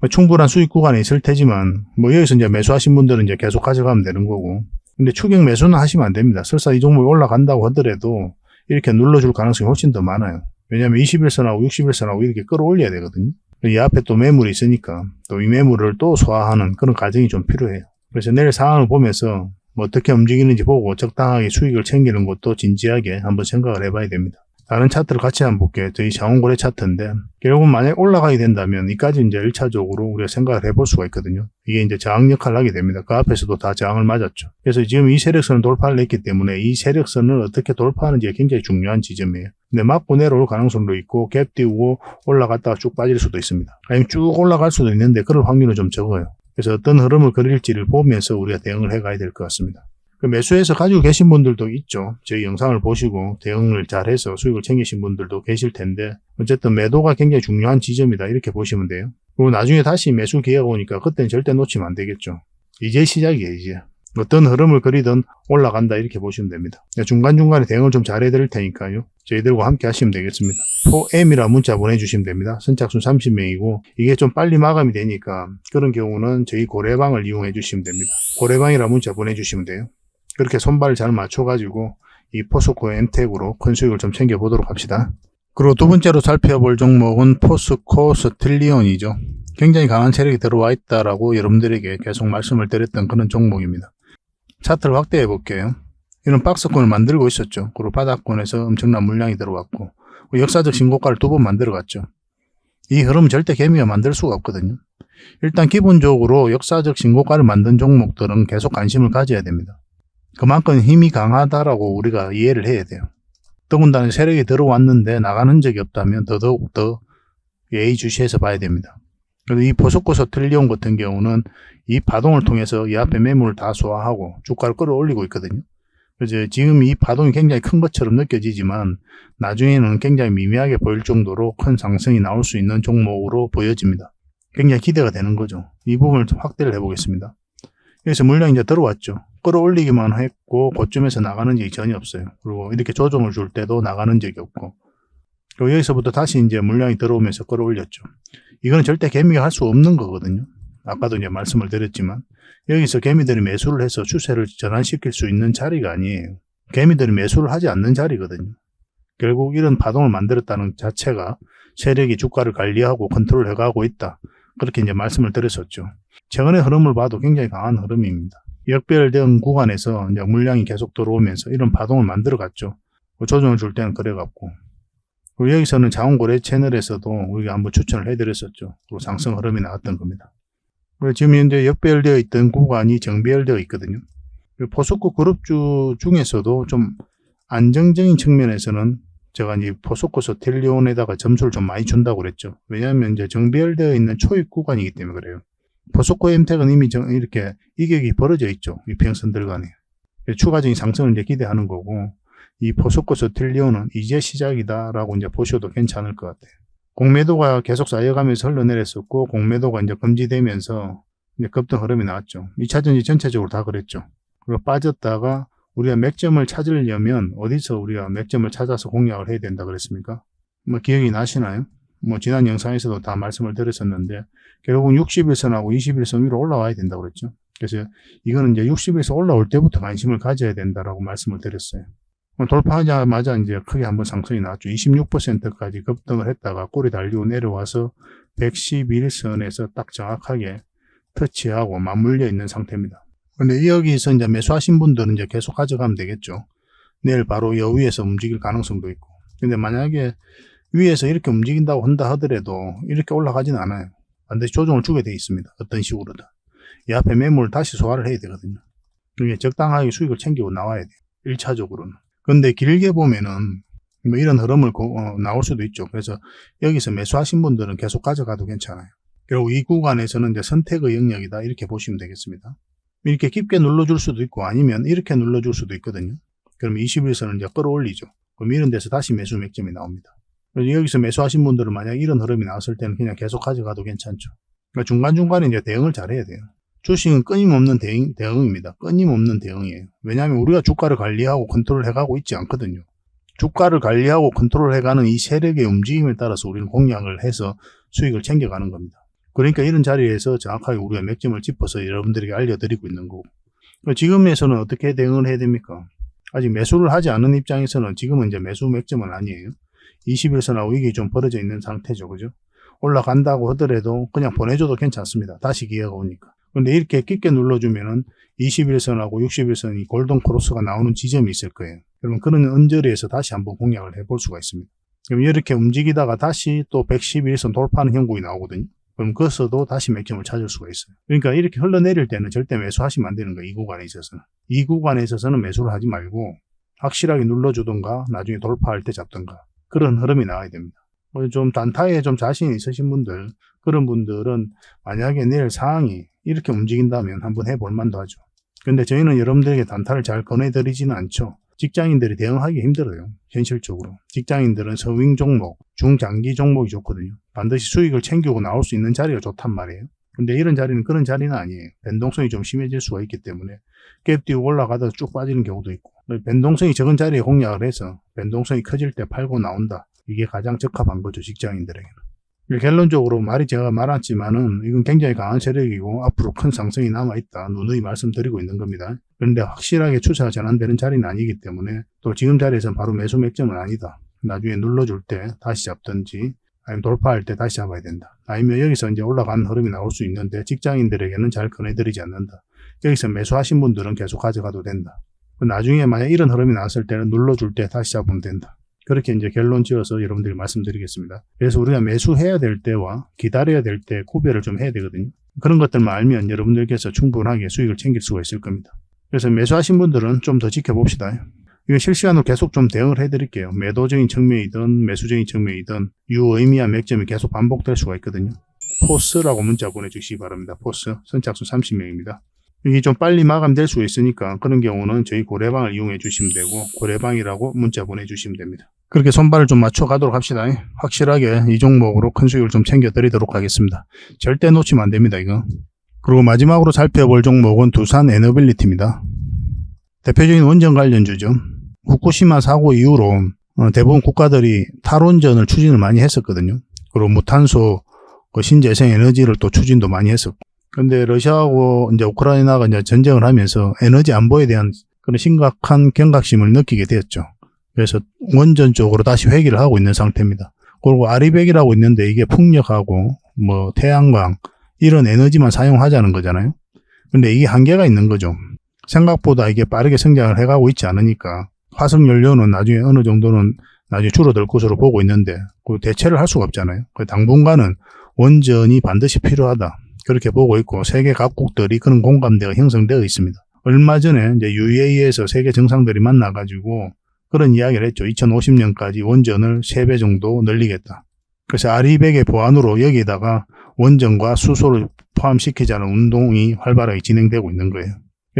충분한 수익 구간에 있을 테지만 뭐 여기서 이제 매수하신 분들은 이제 계속 가져가면 되는 거고 근데 추격 매수는 하시면 안 됩니다. 설사 이 종목이 올라간다고 하더라도 이렇게 눌러줄 가능성이 훨씬 더 많아요. 왜냐하면 21선하고 60일선하고 이렇게 끌어올려야 되거든요. 이 앞에 또 매물이 있으니까 또 이 매물을 또 소화하는 그런 과정이 좀 필요해요. 그래서 내일 상황을 보면서 뭐 어떻게 움직이는지 보고 적당하게 수익을 챙기는 것도 진지하게 한번 생각을 해봐야 됩니다. 다른 차트를 같이 한번 볼게요. 저희 자원거래 차트인데 결국은 만약에 올라가게 된다면 이까지 이제 1차적으로 우리가 생각을 해볼 수가 있거든요. 이게 이제 저항 역할을 하게 됩니다. 그 앞에서도 다 저항을 맞았죠. 그래서 지금 이 세력선을 돌파를 했기 때문에 이 세력선을 어떻게 돌파하는지가 굉장히 중요한 지점이에요. 근데 맞고 내려올 가능성도 있고 갭 띄우고 올라갔다가 쭉 빠질 수도 있습니다. 아니면 쭉 올라갈 수도 있는데 그럴 확률은 좀 적어요. 그래서 어떤 흐름을 그릴지를 보면서 우리가 대응을 해가야 될 것 같습니다. 그 매수해서 가지고 계신 분들도 있죠. 저희 영상을 보시고 대응을 잘해서 수익을 챙기신 분들도 계실 텐데 어쨌든 매도가 굉장히 중요한 지점이다 이렇게 보시면 돼요. 그리고 나중에 다시 매수 기회가 오니까 그때는 절대 놓치면 안 되겠죠. 이제 시작이에요. 이제 어떤 흐름을 그리든 올라간다 이렇게 보시면 됩니다. 중간중간에 대응을 좀 잘해 드릴 테니까요. 저희들과 함께 하시면 되겠습니다. 4M이라 문자 보내주시면 됩니다. 선착순 30명이고 이게 좀 빨리 마감이 되니까 그런 경우는 저희 고래방을 이용해 주시면 됩니다. 고래방이라 문자 보내주시면 돼요. 그렇게 손발을 잘 맞춰가지고 이 포스코 엠텍으로 큰 수익을 좀 챙겨보도록 합시다. 그리고 두 번째로 살펴볼 종목은 포스코 스틸리온이죠. 굉장히 강한 세력이 들어와 있다라고 여러분들에게 계속 말씀을 드렸던 그런 종목입니다. 차트를 확대해 볼게요. 이런 박스권을 만들고 있었죠. 그리고 바닥권에서 엄청난 물량이 들어왔고 역사적 신고가를 두 번 만들어 갔죠. 이 흐름은 절대 개미가 만들 수가 없거든요. 일단 기본적으로 역사적 신고가를 만든 종목들은 계속 관심을 가져야 됩니다. 그만큼 힘이 강하다라고 우리가 이해를 해야 돼요. 더군다나 세력이 들어왔는데 나간 흔적이 없다면 더더욱 더 예의주시해서 봐야 됩니다. 그래서 이 포스코 스틸리온 같은 경우는 이 파동을 통해서 이 앞에 매물을 다 소화하고 주가를 끌어올리고 있거든요. 그래서 지금 이 파동이 굉장히 큰 것처럼 느껴지지만 나중에는 굉장히 미미하게 보일 정도로 큰 상승이 나올 수 있는 종목으로 보여집니다. 굉장히 기대가 되는 거죠. 이 부분을 좀 확대를 해보겠습니다. 여기서 물량이 이제 들어왔죠. 끌어올리기만 했고 고점에서 나가는 적이 전혀 없어요. 그리고 이렇게 조정을 줄 때도 나가는 적이 없고 그리고 여기서부터 다시 이제 물량이 들어오면서 끌어올렸죠. 이거는 절대 개미가 할 수 없는 거거든요. 아까도 이제 말씀을 드렸지만 여기서 개미들이 매수를 해서 추세를 전환시킬 수 있는 자리가 아니에요. 개미들이 매수를 하지 않는 자리거든요. 결국 이런 파동을 만들었다는 자체가 세력이 주가를 관리하고 컨트롤 해가고 있다. 그렇게 이제 말씀을 드렸었죠. 최근의 흐름을 봐도 굉장히 강한 흐름입니다. 역별된 구간에서 이제 물량이 계속 들어오면서 이런 파동을 만들어 갔죠. 조정을 줄 때는 그래갖고. 그리고 여기서는 자원거래 채널에서도 우리가 한번 추천을 해드렸었죠. 그리고 상승 흐름이 나왔던 겁니다. 그리고 지금 현재 역별되어 있던 구간이 정배열되어 있거든요. 포스코 그룹주 중에서도 좀 안정적인 측면에서는 제가 이제 포스코 스텔리온에다가 점수를 좀 많이 준다고 그랬죠. 왜냐하면 이제 정비되어 있는 초입 구간이기 때문에 그래요. 포스코 엠텍은 이미 이렇게 이격이 벌어져 있죠. 이평선들 간에. 추가적인 상승을 이제 기대하는 거고, 이 포스코 스텔리온은 이제 시작이다라고 이제 보셔도 괜찮을 것 같아요. 공매도가 계속 쌓여가면서 흘러내렸었고, 공매도가 이제 금지되면서 이제 급등 흐름이 나왔죠. 2차전지 전체적으로 다 그랬죠. 그리고 빠졌다가 우리가 맥점을 찾으려면 어디서 우리가 맥점을 찾아서 공략을 해야 된다 그랬습니까? 뭐 기억이 나시나요? 뭐 지난 영상에서도 다 말씀을 드렸었는데, 결국은 60일선하고 21선 위로 올라와야 된다고 그랬죠. 그래서 이거는 이제 60일선 올라올 때부터 관심을 가져야 된다라고 말씀을 드렸어요. 돌파하자마자 이제 크게 한번 상승이 나왔죠. 26%까지 급등을 했다가 꼬리 달리고 내려와서 111선에서 딱 정확하게 터치하고 맞물려 있는 상태입니다. 근데 여기서 이제 매수하신 분들은 이제 계속 가져가면 되겠죠. 내일 바로 여 위에서 움직일 가능성도 있고. 근데 만약에 위에서 이렇게 움직인다고 한다 하더라도 이렇게 올라가진 않아요. 반드시 조정을 주게 돼 있습니다. 어떤 식으로든. 이 앞에 매물을 다시 소화를 해야 되거든요. 이게 적당하게 수익을 챙기고 나와야 돼요. 1차적으로는. 근데 길게 보면은 뭐 이런 흐름을 나올 수도 있죠. 그래서 여기서 매수하신 분들은 계속 가져가도 괜찮아요. 결국 이 구간에서는 이제 선택의 영역이다 이렇게 보시면 되겠습니다. 이렇게 깊게 눌러줄 수도 있고 아니면 이렇게 눌러줄 수도 있거든요. 그럼 21선을 이제 끌어올리죠. 그럼 이런 데서 다시 매수 맥점이 나옵니다. 그래서 여기서 매수하신 분들은 만약 이런 흐름이 나왔을 때는 그냥 계속 가져가도 괜찮죠. 그러니까 중간중간에 이제 대응을 잘해야 돼요. 주식은 끊임없는 대응입니다. 끊임없는 대응이에요. 왜냐하면 우리가 주가를 관리하고 컨트롤 해가고 있지 않거든요. 주가를 관리하고 컨트롤 해가는 이 세력의 움직임에 따라서 우리는 공략을 해서 수익을 챙겨가는 겁니다. 그러니까 이런 자리에서 정확하게 우리가 맥점을 짚어서 여러분들에게 알려드리고 있는 거고. 지금에서는 어떻게 대응을 해야 됩니까? 아직 매수를 하지 않은 입장에서는 지금은 이제 매수 맥점은 아니에요. 21선하고 이게 좀 벌어져 있는 상태죠. 그죠? 올라간다고 하더라도 그냥 보내줘도 괜찮습니다. 다시 기회가 오니까. 근데 이렇게 깊게 눌러주면은 21선하고 61선이 골든 크로스가 나오는 지점이 있을 거예요. 그러면 그런 언저리에서 다시 한번 공략을 해볼 수가 있습니다. 그럼 이렇게 움직이다가 다시 또 111선 돌파하는 형국이 나오거든요. 그럼 거기서도 다시 맥점을 찾을 수가 있어요. 그러니까 이렇게 흘러내릴 때는 절대 매수하시면 안 되는 거예요. 이 구간에 있어서는. 이 구간에 있어서는 매수를 하지 말고 확실하게 눌러주던가 나중에 돌파할 때 잡던가 그런 흐름이 나와야 됩니다. 좀 단타에 좀 자신 있으신 분들, 그런 분들은 만약에 내일 상황이 이렇게 움직인다면 한번 해볼 만도 하죠. 근데 저희는 여러분들에게 단타를 잘 꺼내드리지는 않죠. 직장인들이 대응하기 힘들어요. 현실적으로. 직장인들은 서윙 종목, 중장기 종목이 좋거든요. 반드시 수익을 챙기고 나올 수 있는 자리가 좋단 말이에요. 근데 이런 자리는 그런 자리는 아니에요. 변동성이 좀 심해질 수가 있기 때문에 갭 띄우고 올라가다 쭉 빠지는 경우도 있고, 변동성이 적은 자리에 공략을 해서 변동성이 커질 때 팔고 나온다. 이게 가장 적합한 거죠. 직장인들에게는. 결론적으로 말이 제가 말했지만은 이건 굉장히 강한 세력이고 앞으로 큰 상승이 남아있다. 누누이 말씀드리고 있는 겁니다. 그런데 확실하게 추세가 전환되는 자리는 아니기 때문에 또 지금 자리에서는 바로 매수 맥점은 아니다. 나중에 눌러줄 때 다시 잡든지 아니면 돌파할 때 다시 잡아야 된다. 아니면 여기서 이제 올라가는 흐름이 나올 수 있는데 직장인들에게는 잘 꺼내드리지 않는다. 여기서 매수하신 분들은 계속 가져가도 된다. 나중에 만약 이런 흐름이 나왔을 때는 눌러줄 때 다시 잡으면 된다. 그렇게 이제 결론 지어서 여러분들이 말씀드리겠습니다. 그래서 우리가 매수해야 될 때와 기다려야 될 때 구별을 좀 해야 되거든요. 그런 것들만 알면 여러분들께서 충분하게 수익을 챙길 수가 있을 겁니다. 그래서 매수하신 분들은 좀 더 지켜봅시다. 이거 실시간으로 계속 좀 대응을 해드릴게요. 매도적인 측면이든 매수적인 측면이든 유의미한 맥점이 계속 반복될 수가 있거든요. 포스라고 문자 보내주시기 바랍니다. 포스. 선착순 30명입니다. 이게 좀 빨리 마감될 수 있으니까 그런 경우는 저희 고래방을 이용해 주시면 되고 고래방이라고 문자 보내주시면 됩니다. 그렇게 손발을 좀 맞춰 가도록 합시다. 확실하게 이 종목으로 큰 수익을 좀 챙겨 드리도록 하겠습니다. 절대 놓치면 안 됩니다. 이거. 그리고 마지막으로 살펴볼 종목은 두산 에너빌리티입니다. 대표적인 원전 관련주죠. 후쿠시마 사고 이후로 대부분 국가들이 탈원전을 추진을 많이 했었거든요. 그리고 무탄소 신재생 에너지를 또 추진도 많이 했었고. 근데 러시아하고 이제 우크라이나가 이제 전쟁을 하면서 에너지 안보에 대한 그런 심각한 경각심을 느끼게 되었죠. 그래서 원전 쪽으로 다시 회귀를 하고 있는 상태입니다. 그리고 아리백이라고 있는데 이게 풍력하고 뭐 태양광 이런 에너지만 사용하자는 거잖아요. 근데 이게 한계가 있는 거죠. 생각보다 이게 빠르게 성장을 해가고 있지 않으니까 화석연료는 나중에 어느 정도는 나중에 줄어들 것으로 보고 있는데 그 대체를 할 수가 없잖아요. 당분간은 원전이 반드시 필요하다. 그렇게 보고 있고 세계 각국들이 그런 공감대가 형성되어 있습니다. 얼마 전에 이제 UAE에서 세계 정상들이 만나가지고 그런 이야기를 했죠. 2050년까지 원전을 3배 정도 늘리겠다. 그래서 아리백의 보안으로 여기에다가 원전과 수소를 포함시키자는 운동이 활발하게 진행되고 있는 거예요.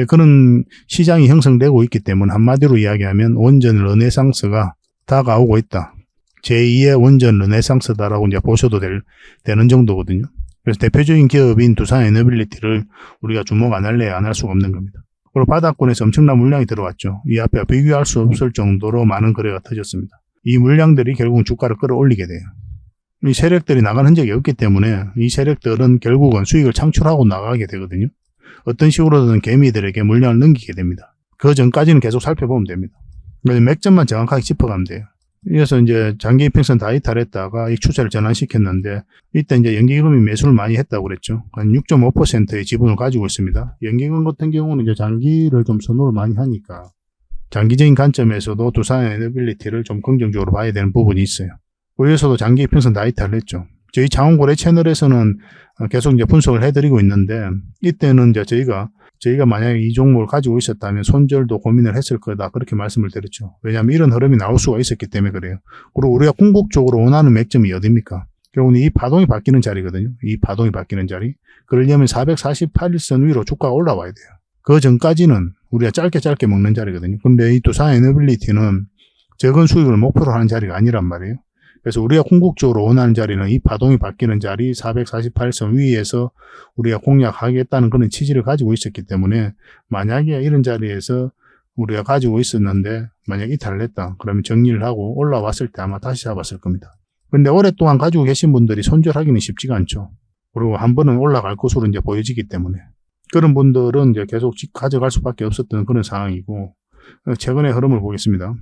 그런 시장이 형성되고 있기 때문에 한마디로 이야기하면 원전 르네상스가 다가오고 있다. 제2의 원전 르네상스다라고 이제 보셔도 되는 정도거든요. 그래서 대표적인 기업인 두산 에너빌리티를 우리가 주목 안 할래 안 할 수가 없는 겁니다. 그리고 바닥권에서 엄청난 물량이 들어왔죠. 이 앞에 비교할 수 없을 정도로 많은 거래가 터졌습니다. 이 물량들이 결국은 주가를 끌어올리게 돼요. 이 세력들이 나간 흔적이 없기 때문에 이 세력들은 결국은 수익을 창출하고 나가게 되거든요. 어떤 식으로든 개미들에게 물량을 넘기게 됩니다. 그 전까지는 계속 살펴보면 됩니다. 맥점만 정확하게 짚어가면 돼요. 이어서 이제 장기 이평선 다 이탈했다가 이 추세를 전환시켰는데 이때 이제 연기금이 매수를 많이 했다고 그랬죠. 한 6.5%의 지분을 가지고 있습니다. 연기금 같은 경우는 이제 장기를 좀 선호를 많이 하니까 장기적인 관점에서도 두산 에너빌리티를 좀 긍정적으로 봐야 되는 부분이 있어요. 그에서도 장기 이평선 다 이탈을 했죠. 저희 장원고래 채널에서는 계속 이제 분석을 해드리고 있는데 이때는 이제 저희가 만약에 이 종목을 가지고 있었다면 손절도 고민을 했을 거다 그렇게 말씀을 드렸죠. 왜냐하면 이런 흐름이 나올 수가 있었기 때문에 그래요. 그리고 우리가 궁극적으로 원하는 맥점이 어디입니까? 결국은 이 파동이 바뀌는 자리거든요. 이 파동이 바뀌는 자리. 그러려면 448일선 위로 주가가 올라와야 돼요. 그 전까지는 우리가 짧게 먹는 자리거든요. 근데 이 두산 에너빌리티는 적은 수익을 목표로 하는 자리가 아니란 말이에요. 그래서 우리가 궁극적으로 원하는 자리는 이 파동이 바뀌는 자리 448선 위에서 우리가 공략하겠다는 그런 취지를 가지고 있었기 때문에 만약에 이런 자리에서 우리가 가지고 있었는데 만약 이탈을 했다. 그러면 정리를 하고 올라왔을 때 아마 다시 잡았을 겁니다. 근데 오랫동안 가지고 계신 분들이 손절하기는 쉽지가 않죠. 그리고 한 번은 올라갈 것으로 이제 보여지기 때문에 그런 분들은 이제 계속 가져갈 수밖에 없었던 그런 상황이고 최근의 흐름을 보겠습니다.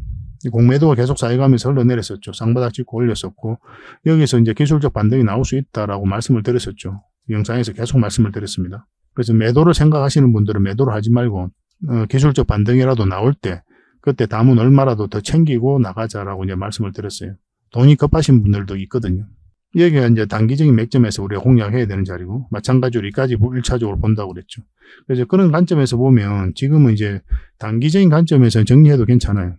공매도가 계속 쌓여가면서 흘러내렸었죠. 쌍바닥 찍고 올렸었고 여기서 이제 기술적 반등이 나올 수 있다라고 말씀을 드렸었죠. 영상에서 계속 말씀을 드렸습니다. 그래서 매도를 생각하시는 분들은 매도를 하지 말고 기술적 반등이라도 나올 때 그때 담은 얼마라도 더 챙기고 나가자라고 이제 말씀을 드렸어요. 돈이 급하신 분들도 있거든요. 여기가 이제 단기적인 맥점에서 우리가 공략해야 되는 자리고 마찬가지로 이까지 1차적으로 본다고 그랬죠. 그래서 그런 관점에서 보면 지금은 이제 단기적인 관점에서 정리해도 괜찮아요.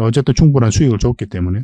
어쨌든 충분한 수익을 줬기 때문에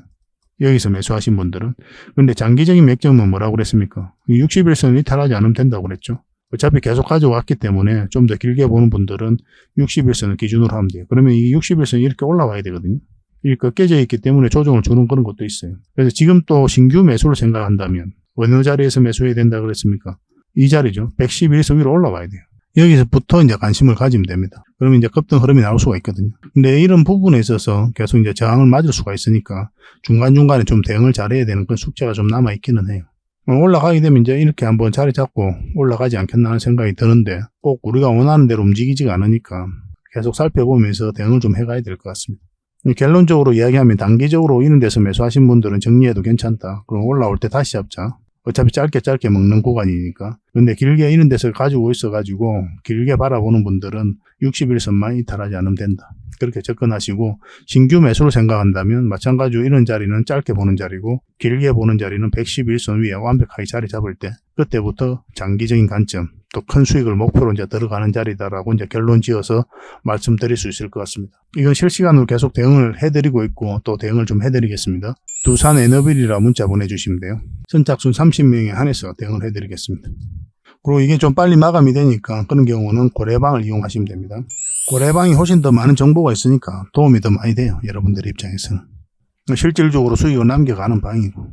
여기서 매수하신 분들은. 근데 장기적인 맥점은 뭐라고 그랬습니까? 60일선을 이탈하지 않으면 된다고 그랬죠. 어차피 계속 가져왔기 때문에 좀 더 길게 보는 분들은 60일선을 기준으로 하면 돼요. 그러면 이 60일선이 이렇게 올라와야 되거든요. 이렇게 깨져 있기 때문에 조정을 주는 그런 것도 있어요. 그래서 지금 또 신규 매수를 생각한다면 어느 자리에서 매수해야 된다 그랬습니까? 이 자리죠. 111선 위로 올라와야 돼요. 여기서부터 이제 관심을 가지면 됩니다. 그러면 이제 급등 흐름이 나올 수가 있거든요. 근데 이런 부분에 있어서 계속 이제 저항을 맞을 수가 있으니까 중간중간에 좀 대응을 잘해야 되는 그런 숙제가 좀 남아있기는 해요. 올라가게 되면 이제 이렇게 한번 자리 잡고 올라가지 않겠나 하는 생각이 드는데 꼭 우리가 원하는 대로 움직이지가 않으니까 계속 살펴보면서 대응을 좀 해가야 될 것 같습니다. 결론적으로 이야기하면 단기적으로 이런 데서 매수하신 분들은 정리해도 괜찮다. 그럼 올라올 때 다시 잡자. 어차피 짧게 먹는 구간이니까. 근데 길게 이런 데서 가지고 있어가지고 길게 바라보는 분들은 60일선만 이탈하지 않으면 된다. 그렇게 접근하시고 신규 매수를 생각한다면 마찬가지로 이런 자리는 짧게 보는 자리고 길게 보는 자리는 111선 위에 완벽하게 자리 잡을 때 그때부터 장기적인 관점 또 큰 수익을 목표로 이제 들어가는 자리다라고 이제 결론 지어서 말씀드릴 수 있을 것 같습니다. 이건 실시간으로 계속 대응을 해드리고 있고 또 대응을 좀 해드리겠습니다. 두산 에너빌이라 문자 보내주시면 돼요. 선착순 30명에 한해서 대응을 해드리겠습니다. 그리고 이게 좀 빨리 마감이 되니까 그런 경우는 고래방을 이용하시면 됩니다. 고래방이 훨씬 더 많은 정보가 있으니까 도움이 더 많이 돼요. 여러분들 입장에서는. 실질적으로 수익을 남겨가는 방이고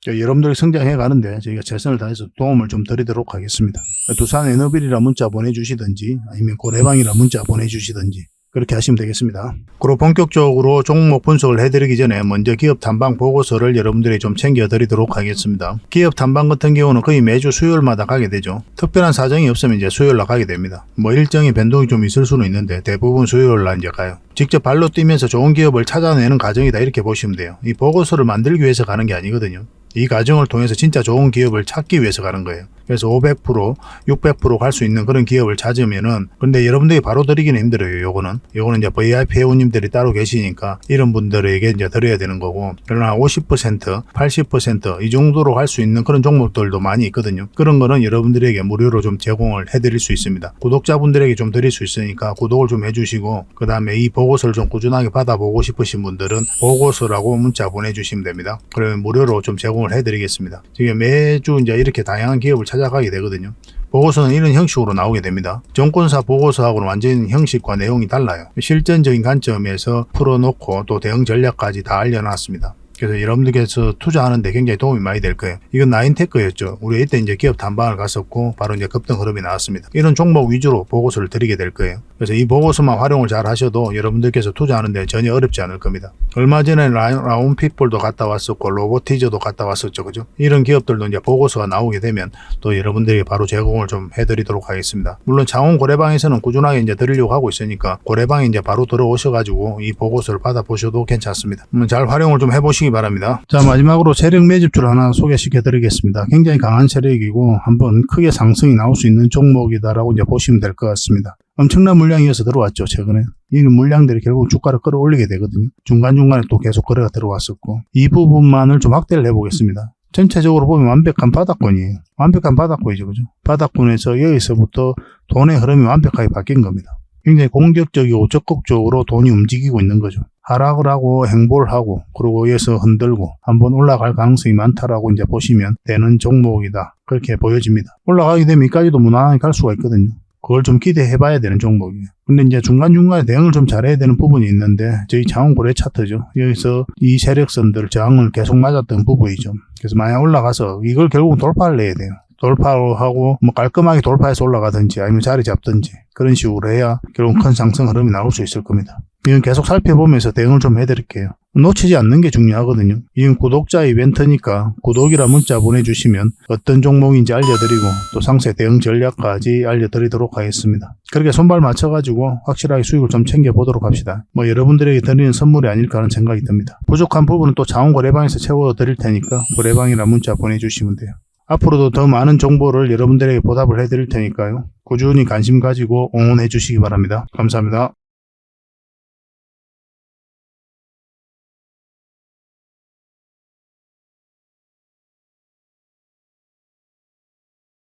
여러분들이 성장해 가는데 저희가 최선을 다해서 도움을 좀 드리도록 하겠습니다. 두산 에너빌이라 문자 보내주시든지 아니면 고래방이라 문자 보내주시든지 그렇게 하시면 되겠습니다. 그리고 본격적으로 종목 분석을 해드리기 전에 먼저 기업 탐방 보고서를 여러분들이 좀 챙겨드리도록 하겠습니다. 기업 탐방 같은 경우는 거의 매주 수요일마다 가게 되죠. 특별한 사정이 없으면 이제 수요일날 가게 됩니다. 뭐 일정의 변동이 좀 있을 수는 있는데 대부분 수요일날 이제 가요. 직접 발로 뛰면서 좋은 기업을 찾아내는 과정이다 이렇게 보시면 돼요. 이 보고서를 만들기 위해서 가는 게 아니거든요. 이 과정을 통해서 진짜 좋은 기업을 찾기 위해서 가는 거예요. 그래서 500%, 600% 갈 수 있는 그런 기업을 찾으면은, 근데 여러분들이 바로 드리기는 힘들어요. 요거는 이제 VIP 회원님들이 따로 계시니까 이런 분들에게 이제 드려야 되는 거고, 그러나 50%, 80% 이 정도로 갈 수 있는 그런 종목들도 많이 있거든요. 그런 거는 여러분들에게 무료로 좀 제공을 해드릴 수 있습니다. 구독자분들에게 좀 드릴 수 있으니까 구독을 좀 해주시고, 그 다음에 이 보고서를 좀 꾸준하게 받아보고 싶으신 분들은 보고서라고 문자 보내주시면 됩니다. 그러면 무료로 좀 제공을 해드리겠습니다. 지금 매주 이제 이렇게 다양한 기업을 찾아가게 되거든요. 보고서는 이런 형식으로 나오게 됩니다. 정권사 보고서하고는 완전히 형식과 내용이 달라요. 실전적인 관점에서 풀어놓고 또 대응 전략까지 다 알려놨습니다. 그래서 여러분들께서 투자하는데 굉장히 도움이 많이 될 거예요. 이건 나인테크였죠. 우리 이때 이제 기업 탐방을 갔었고 바로 이제 급등 흐름이 나왔습니다. 이런 종목 위주로 보고서를 드리게 될 거예요. 그래서 이 보고서만 활용을 잘 하셔도 여러분들께서 투자하는데 전혀 어렵지 않을 겁니다. 얼마 전에 라운핏볼도 갔다 왔었고 로보티저도 갔다 왔었죠. 그죠? 이런 기업들도 이제 보고서가 나오게 되면 또 여러분들에게 바로 제공을 좀 해드리도록 하겠습니다. 물론 창원 고래방에서는 꾸준하게 이제 드리려고 하고 있으니까 고래방에 이제 바로 들어오셔가지고 이 보고서를 받아보셔도 괜찮습니다. 잘 활용을 좀 해보시기 바랍니다. 자, 마지막으로 세력 매집주를 하나 소개시켜 드리겠습니다. 굉장히 강한 세력이고 한번 크게 상승이 나올 수 있는 종목이다라고 이제 보시면 될 것 같습니다. 엄청난 물량이 어서 들어왔죠. 최근에 이 물량들이 결국 주가를 끌어올리게 되거든요. 중간중간에 또 계속 거래가 들어왔었고, 이 부분만을 좀 확대를 해보겠습니다. 전체적으로 보면 완벽한 바닥권이에요. 완벽한 바닥권이죠. 그죠? 바닥권에서 여기서부터 돈의 흐름이 완벽하게 바뀐 겁니다. 굉장히 공격적이고 적극적으로 돈이 움직이고 있는 거죠. 하락을 하고 행보를 하고 그리고 여기서 흔들고 한번 올라갈 가능성이 많다라고 이제 보시면 되는 종목이다. 그렇게 보여집니다. 올라가게 되면 여기까지도 무난하게 갈 수가 있거든요. 그걸 좀 기대해 봐야 되는 종목이에요. 근데 이제 중간중간에 대응을 좀 잘해야 되는 부분이 있는데, 저희 창원 고래 차트죠. 여기서 이 세력선들 저항을 계속 맞았던 부분이죠. 그래서 만약 올라가서 이걸 결국 돌파를 해야 돼요. 돌파를 하고 뭐 깔끔하게 돌파해서 올라가든지 아니면 자리 잡든지 그런 식으로 해야 결국 큰 상승 흐름이 나올 수 있을 겁니다. 이건 계속 살펴보면서 대응을 좀 해드릴게요. 놓치지 않는 게 중요하거든요. 이건 구독자 이벤트니까 구독이라 문자 보내주시면 어떤 종목인지 알려드리고 또 상세 대응 전략까지 알려드리도록 하겠습니다. 그렇게 손발 맞춰가지고 확실하게 수익을 좀 챙겨보도록 합시다. 뭐 여러분들에게 드리는 선물이 아닐까 하는 생각이 듭니다. 부족한 부분은 또 창원 고래방에서 채워드릴 테니까 고래방이라 문자 보내주시면 돼요. 앞으로도 더 많은 정보를 여러분들에게 보답을 해드릴 테니까요. 꾸준히 관심 가지고 응원해 주시기 바랍니다. 감사합니다.